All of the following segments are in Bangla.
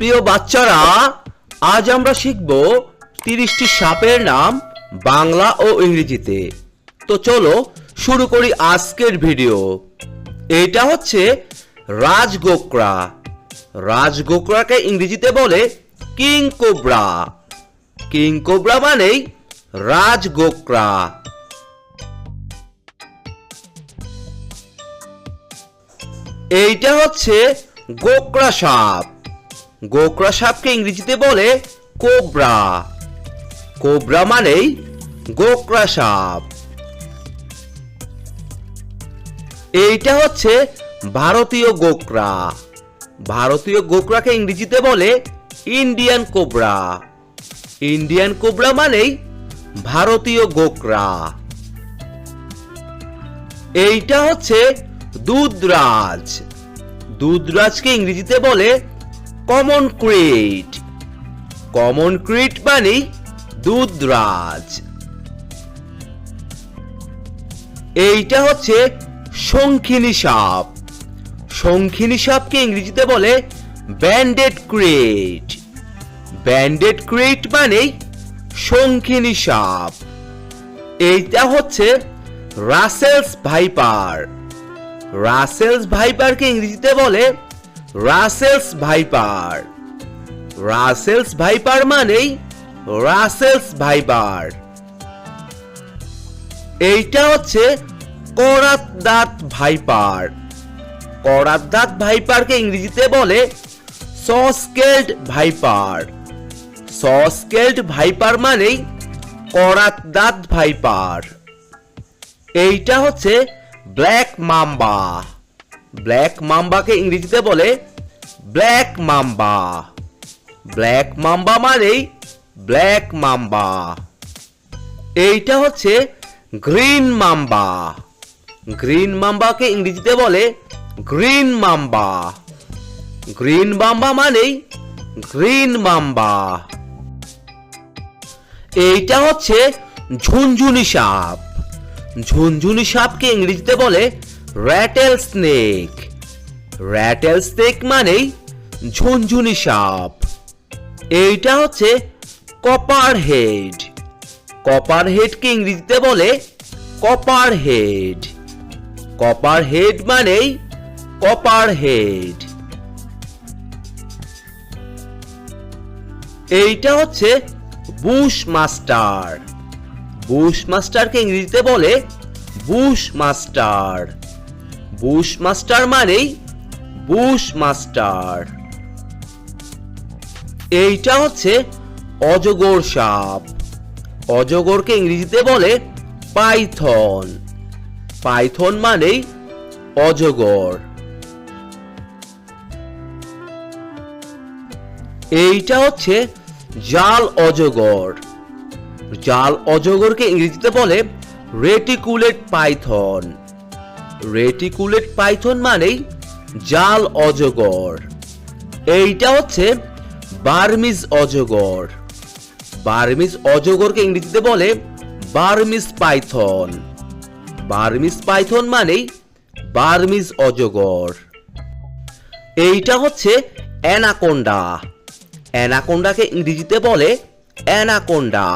প্রিয় বাচ্চারা, আজ আমরা শিখব 30টি সাপের নাম বাংলা ও ইংরেজিতে। তো চলো শুরু করি আজকের ভিডিও। এটা হচ্ছে রাজগোকরা। রাজগোকরাকে ইংরেজিতে বলে কিং কোবরা। কিং কোবরা মানেই রাজগোকরা। এইটা হচ্ছে গোকরা সাপ। গোকরা সাপকে ইংরেজিতে বলে কোবরা। কোবরা মানেই গোকরা সাপ। এইটা হচ্ছে ভারতীয় গোকরা। ভারতীয় গোকরাকে ইংরেজিতে বলে ইন্ডিয়ান কোবরা। ইন্ডিয়ান কোবরা মানেই ভারতীয় গোকরা। এইটা হচ্ছে দুধরাজ। দুধরাজকে ইংরেজিতে বলে কমন ক্রিট। কমন ক্রিট মানেই দুধরাজ। এইটা হচ্ছে শঙ্খিনী সাপ। শঙ্খিনী সাপকে ইংরেজিতে বলে ব্যান্ডেড ক্রিট। ব্যান্ডেড ক্রিট মানেই শঙ্খিনী সাপ। এইটা হচ্ছে রাসেলস ভাইপার। রাসেলস ভাইপারকে ইংরেজিতে বলে রাসেলস ভাইপার। রাসেলস ভাইপার মানেই রাসেলস ভাইপার। এইটা হচ্ছে করাত দাঁত ভাইপার। করাত দাঁত ভাইপারকে ইংরেজিতে বলে সস্কেলড ভাইপার। সস্কেলড ভাইপার মানেই করাত দাঁত ভাইপার। এইটা হচ্ছে ব্ল্যাক মাম্বা। ব্ল্যাক মাম্বাকে ইংরেজিতে বলে ব্ল্যাক মাম্বা। ব্ল্যাক মাম্বা মানেই ব্ল্যাক মাম্বা। এইটা হচ্ছে গ্রিন মাম্বা। গ্রিন মাম্বাকে ইংরেজিতে বলে গ্রিন মাম্বা। গ্রিন মাম্বা মানেই গ্রিন মাম্বা। এইটা হচ্ছে ঝুনঝুনি সাপ। ঝুনঝুনি সাপকে ইংরেজিতে বলে র্যাটেল স্নেক। র্যাটেল স্নেক মানেই ঝুনঝুনি সাপ। এইটা হচ্ছে কপার হেড। কপার হেডকে ইংরেজিতে বলে কপার হেড। কপার হেড মানেই কপার হেড। এইটা হচ্ছে বুশ মাস্টার। বুশ মাস্টারকে ইংরেজিতে বলে বুশ মাস্টার। বুশ মাস্টার মানেই বুশ মাস্টার। এইটা হচ্ছে অজগর সাপ। অজগরকে ইংরেজিতে বলে পাইথন। পাইথন মানেই অজগর। এইটা হচ্ছে জাল অজগর। জাল অজগরকে ইংরেজিতে বলে রেটিকুলেট পাইথন। রেটিকুলেট পাইথন মানেই জাল অজগর। এইটা হচ্ছে বার্মিজ অজগর। বার্মিজ অজগরকে ইংরেজিতে বলে বার্মিজ পাইথন। বার্মিজ পাইথন মানেই বার্মিজ অজগর। এইটা হচ্ছে অ্যানাকোন্ডা। অ্যানাকোন্ডাকে ইংরেজিতে বলে অ্যানাকোন্ডা।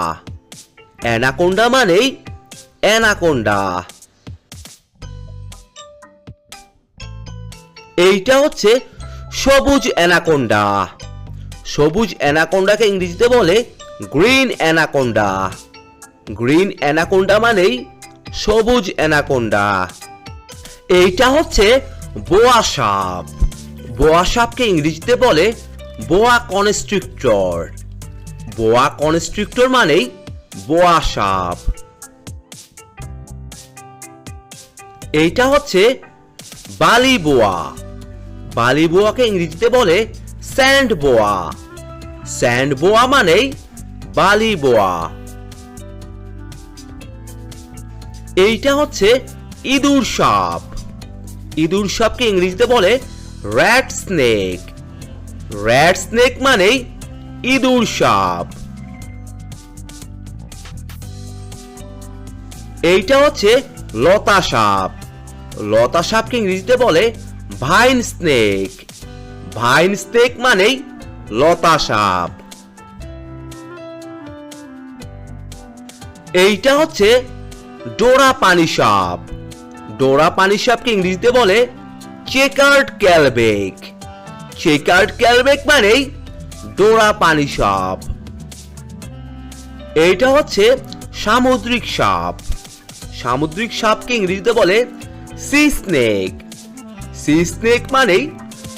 অ্যানাকোন্ডা মানেই অ্যানাকোন্ডা। এইটা হচ্ছে সবুজ অ্যানাকোন্ডা। সবুজ অ্যানাকোন্ডাকে ইংরেজিতে বলে গ্রিন অ্যানাকোন্ডা। গ্রিন অ্যানাকোন্ডা মানেই সবুজ অ্যানাকোন্ডা। এইটা হচ্ছে বোয়া সাপ। বোয়া সাপকে ইংরেজিতে বলে বোয়া কনস্ট্রিক্টর। বোয়া কনস্ট্রিক্টর মানেই বোয়া সাপ। এইটা হচ্ছে বালি বোয়া। বালি বোয়াকে ইংরেজিতে বলে স্যান্ড বোয়া। স্যান্ড বোয়া মানেই বালি বোয়া। এইটা হচ্ছে ইঁদুর সাপ। ইঁদুর সাপকে ইংরেজিতে বলে র্যাট স্নেক। র্যাট স্নেক মানেই ইঁদুর সাপ। এইটা হচ্ছে লতা সাপ। লতা সাপকে ইংরেজিতে বলে ভাইন স্নেক। ভাইন স্নেক মানেই লতা সাপ। এইটা হচ্ছে ডোরা পানি সাপ। ডোরা পানি সাপকে ইংরেজিতে বলে চেকার্ড ক্যালবেক। চেকার্ড ক্যালবেক মানেই ডোরা পানি সাপ। এইটা হচ্ছে সামুদ্রিক সাপ। সামুদ্রিক সাপকে ইংরেজিতে বলে সি স্নেক। সি স্নেক মানেই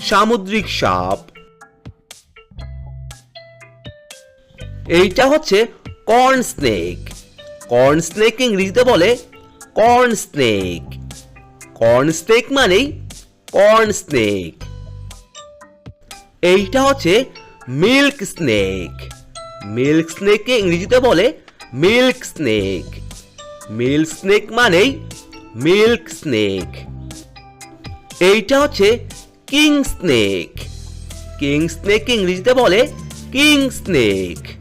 সামুদ্রিক সাপ। এইটা হচ্ছে কর্ন স্নেক। কর্ন স্নেক ইংরেজিতে বলে কর্ন স্নেক। কর্ন স্নেক মানেই কর্ন স্নেক। এইটা হচ্ছে মিল্ক স্নেক। মিল্ক স্নেককে ইংরেজিতে বলে মিল্ক স্নেক। মিল্ক স্নেক মানেই মিল্ক স্নেক। এইটা হচ্ছে কিং স্নেক। কিং স্নেক ইংরেজিতে বলে কিং স্নেক।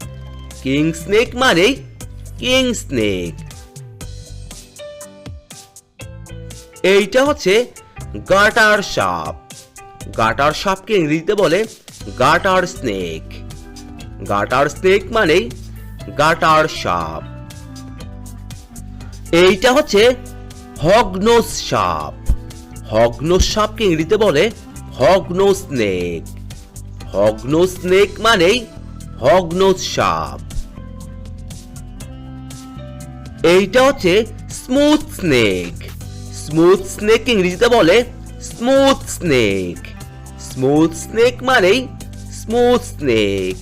কিং স্নেক মানেই কিং স্নেক। এইটা হচ্ছে গাটার সাপ। গাটার সাপকে ইংরেজিতে বলে গাটার স্নেক। গাটার স্নেক মানেই গাটার সাপ। এইটা হচ্ছে হগনোস সাপ। হগনোস সাপকে ইংরেজিতে বলে হগনোস স্নেক। হগনোস স্নেক মানেই হগনোস সাপ। এইটা হচ্ছে স্মুথ স্নেক। স্মুথ স্নেক ইংরেজিতে বলে স্মুথ স্নেক। স্মুথ স্নেক মানেই স্মুথ স্নেক।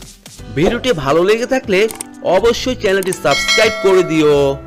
ভিডিওটি ভালো লেগে থাকলে অবশ্যই চ্যানেলটি সাবস্ক্রাইব করে দিও।